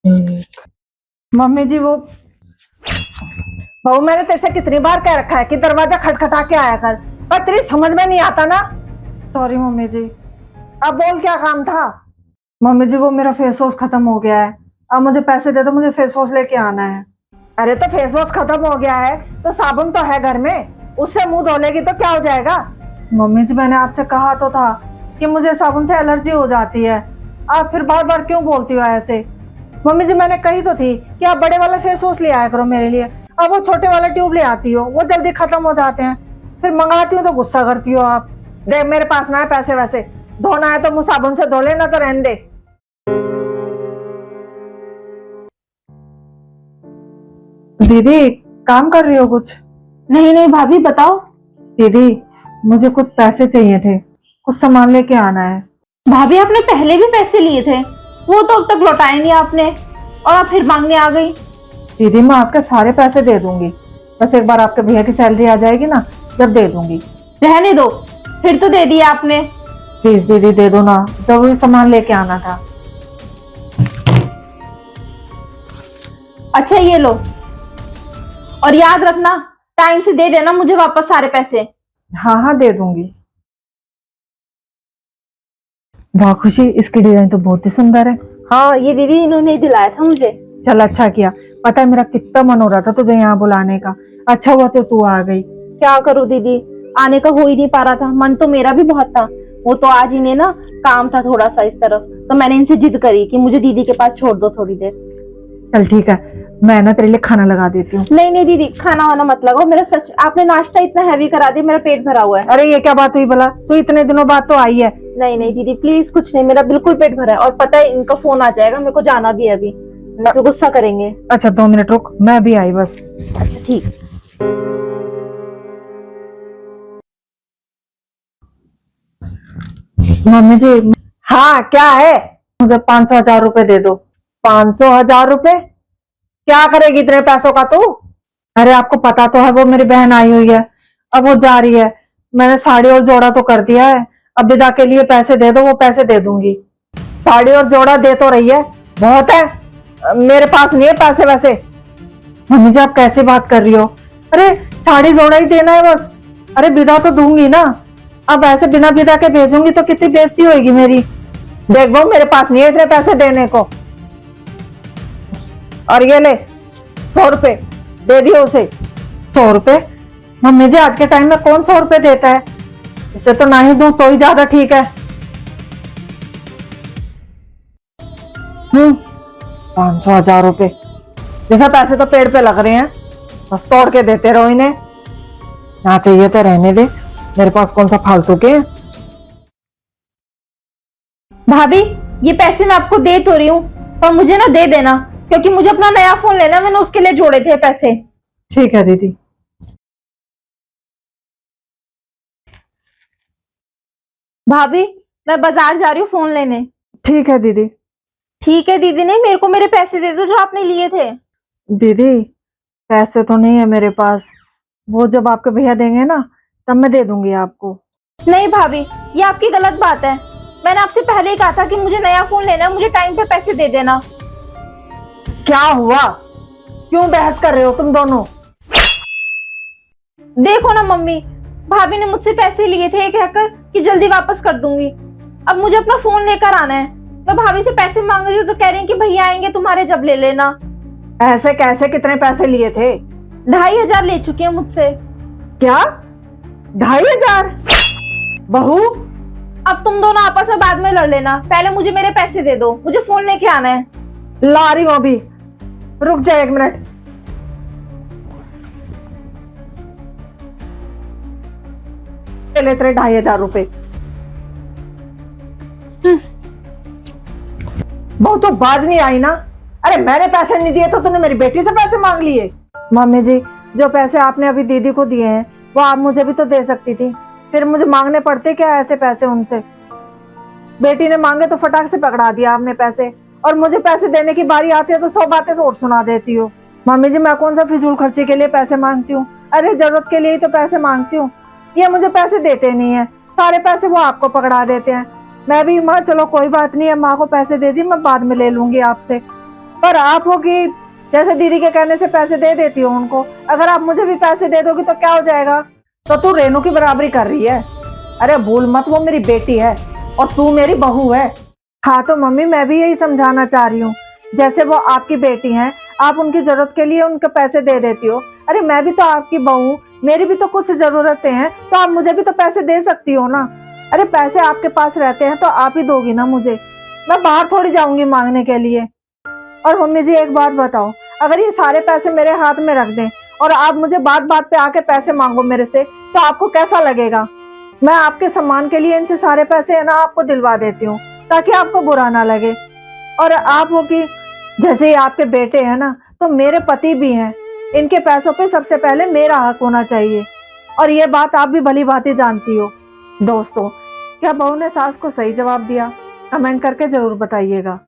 Mummy जी वो बहू, मैंने तेरे से कितनी बार कह रखा है कि दरवाजा खटखटा के आया कर, पर तेरी समझ में नहीं आता ना। सॉरी मम्मी जी। अब बोल क्या काम था। मम्मी जी वो मेरा फेस वॉश खत्म हो गया है, अब मुझे पैसे दे दो, मुझे फेस वॉश लेके आना है। अरे तो फेस वॉश खत्म हो गया है तो साबुन तो है घर में, उससे मुंह धो लेगी तो क्या हो जाएगा। मम्मी जी मैंने आपसे कहा तो था कि मुझे साबुन से एलर्जी हो जाती है, आप फिर बार बार क्यों बोलती हो ऐसे। मम्मी जी मैंने कही तो थी कि आप बड़े वाला फेस वॉश ले आया करो मेरे लिए, अब वो छोटे वाला ट्यूब ले आती हो, वो जल्दी खत्म हो जाते हैं, फिर मंगाती हूँ तो गुस्सा करती हो आप। देख मेरे पास ना है पैसे वैसे, धोना है तो मुंह साबुन से धो लेना, तो रहने दे। दीदी काम कर रही हो कुछ? नहीं नहीं भाभी बताओ। दीदी मुझे कुछ पैसे चाहिए थे, कुछ सामान लेके आना है। भाभी आपने पहले भी पैसे लिए थे, वो तो अब तक लौटाए नहीं आपने, और आप फिर मांगने आ गई। दीदी मैं आपके सारे पैसे दे दूंगी, बस एक बार आपके भैया की सैलरी आ जाएगी ना, जब दे दूंगी। रहने दो, फिर तो दे दिया आपने। प्लीज दीदी दे दो ना, जरूरी सामान लेके आना था। अच्छा ये लो, और याद रखना टाइम से दे देना मुझे वापस सारे पैसे। हाँ हाँ दे दूंगी। वाह खुशी, इसकी डिजाइन तो बहुत ही सुंदर है। हाँ ये दीदी इन्होंने ही दिलाया था मुझे। चल अच्छा किया, पता है मेरा कितना मन हो रहा था तुझे यहाँ बुलाने का, अच्छा हुआ तो तू आ गई। क्या करूँ दीदी, आने का हो ही नहीं पा रहा था, मन तो मेरा भी बहुत था। वो तो आज इन्हें ना काम था थोड़ा सा इस तरफ, तो मैंने इनसे जिद करी कि मुझे दीदी के पास छोड़ दो थोड़ी देर। चल ठीक है, मैं ना तेरे लिए खाना लगा देती हूँ। नहीं नहीं दीदी, खाना वाना मत लगाओ, मेरा सच आपने नाश्ता इतना हैवी करा दिया, मेरा पेट भरा हुआ है। अरे ये क्या बात हुई भला, तू इतने दिनों बाद तो आई है। नहीं नहीं दीदी प्लीज, कुछ नहीं, मेरा बिल्कुल पेट भरा है, और पता है इनका फोन आ जाएगा, मेरे को जाना भी है अभी, तो गुस्सा करेंगे। अच्छा 2 मिनट रुक, मैं भी आई बस। अच्छा ठीक। मम्मी जी। हाँ क्या है? मुझे 500,000 रुपए दे दो। 500,000 रुपए? क्या करेगी इतने पैसों का तू? अरे आपको पता तो है वो मेरी बहन आई हुई है, अब वो जा रही है, मैंने साड़ी और जोड़ा तो कर दिया है, अब विदा के लिए पैसे दे दो, वो पैसे दे दूंगी। साड़ी और जोड़ा दे तो रही है, बहुत है, मेरे पास नहीं है पैसे वैसे। मम्मी जी आप कैसे बात कर रही हो? अरे साड़ी जोड़ा ही देना है बस, अरे विदा तो दूंगी ना, अब ऐसे बिना विदा के भेजूंगी तो कितनी बेइज्जती होगी मेरी। देख वो मेरे पास नहीं है इतने पैसे देने को, और ये ले 100 रुपए दे दियो उसे। 100 रुपए? मम्मी जी आज के टाइम में कौन 100 रुपए देता है, इसे तो ना ही दूं तो ही ज्यादा ठीक है। 500,000 रुपए जैसा पैसे तो पेड़ पे लग रहे हैं, बस तोड़ के देते रहो इन्हें, ना चाहिए तो रहने दे, मेरे पास कौन सा फालतू के। भाभी ये पैसे मैं आपको दे तो रही हूँ, पर मुझे ना दे देना, क्योंकि मुझे अपना नया फोन लेना, मैंने उसके लिए जोड़े थे पैसे। ठीक है दीदी। भाभी मैं बाजार जा रही हूँ फोन लेने। ठीक है दीदी। ठीक है दीदी, नहीं मेरे को मेरे पैसे दे दो जो आपने लिए थे। दीदी पैसे तो नहीं है मेरे पास, वो जब आपके भैया देंगे ना तब मैं दे दूंगी आपको। नहीं भाभी, ये आपकी गलत बात है, मैंने आपसे पहले ही कहा था कि मुझे नया फोन लेना है, मुझे टाइम पे पैसे दे देना। क्या हुआ, क्यों बहस कर रहे हो तुम दोनों? देखो ना मम्मी, भाभी ने मुझसे पैसे लिए थे कहकर कि जल्दी वापस कर दूंगी, अब मुझे अपना फोन लेकर आना है, मैं भाभी से पैसे मांग रही हूँ तो कह रही हैं कि भैया आएंगे तुम्हारे जब ले लेना। ऐसे कैसे, कितने पैसे लिए थे? 2,500 ले चुके हैं मुझसे। क्या 2,500? बहू अब तुम दोनों आपस में बाद में लड़ लेना, पहले मुझे मेरे पैसे दे दो, मुझे फोन लेके आना है। ला रही हूं अभी, रुक जा 1 मिनट। ले तेरे 2,500 रुपए। बहू तो बाज नहीं आई ना, अरे मैंने पैसे नहीं दिए तो तूने मेरी बेटी से पैसे मांग लिए। मम्मी जी जो पैसे आपने अभी दीदी को दिए हैं वो आप मुझे भी तो दे सकती थी, फिर मुझे मांगने पड़ते क्या ऐसे पैसे उनसे? बेटी ने मांगे तो फटाक से पकड़ा दिया आपने पैसे, और मुझे पैसे देने की बारी आती है तो 100 बातें और सुना देती हो। मम्मी जी मैं कौन सा फिजूल खर्ची के लिए पैसे मांगती हूँ, अरे जरूरत के लिए ही तो पैसे मांगती हूँ। ये मुझे पैसे देते नहीं है, सारे पैसे वो आपको पकड़ा देते हैं। मैं भी माँ चलो कोई बात नहीं है, माँ को पैसे दे दी, मैं बाद में ले लूंगी आपसे। पर आप हो कि जैसे दीदी के कहने से पैसे दे देती हो उनको, अगर आप मुझे भी पैसे दे दोगी तो क्या हो जाएगा? तो तू रेनू की बराबरी कर रही है। अरे भूल मत, वो मेरी बेटी है और तू मेरी बहू है। हाँ तो मम्मी मैं भी यही समझाना चाह रही हूँ, जैसे वो आपकी बेटी हैं, आप उनकी जरूरत के लिए उनके पैसे दे देती हो। अरे मैं भी तो आपकी बहू, मेरी भी तो कुछ जरूरतें हैं, तो आप मुझे भी तो पैसे दे सकती हो ना। अरे पैसे आपके पास रहते हैं तो आप ही दोगी ना मुझे, मैं बाहर थोड़ी जाऊंगी मांगने के लिए। और मम्मी जी एक बात बताओ, अगर ये सारे पैसे मेरे हाथ में रख दें और आप मुझे बात बात पे आके पैसे मांगो मेरे से, तो आपको कैसा लगेगा? मैं आपके सम्मान के लिए इनसे सारे पैसे है ना आपको दिलवा देती हूँ, ताकि आपको बुरा ना लगे। और आप हो कि जैसे ही आपके बेटे हैं ना, तो मेरे पति भी हैं, इनके पैसों पे सबसे पहले मेरा हक होना चाहिए। और ये बात आप भी भली भांति जानती हो। दोस्तों, क्या बहू ने सास को सही जवाब दिया? कमेंट करके जरूर बताइएगा।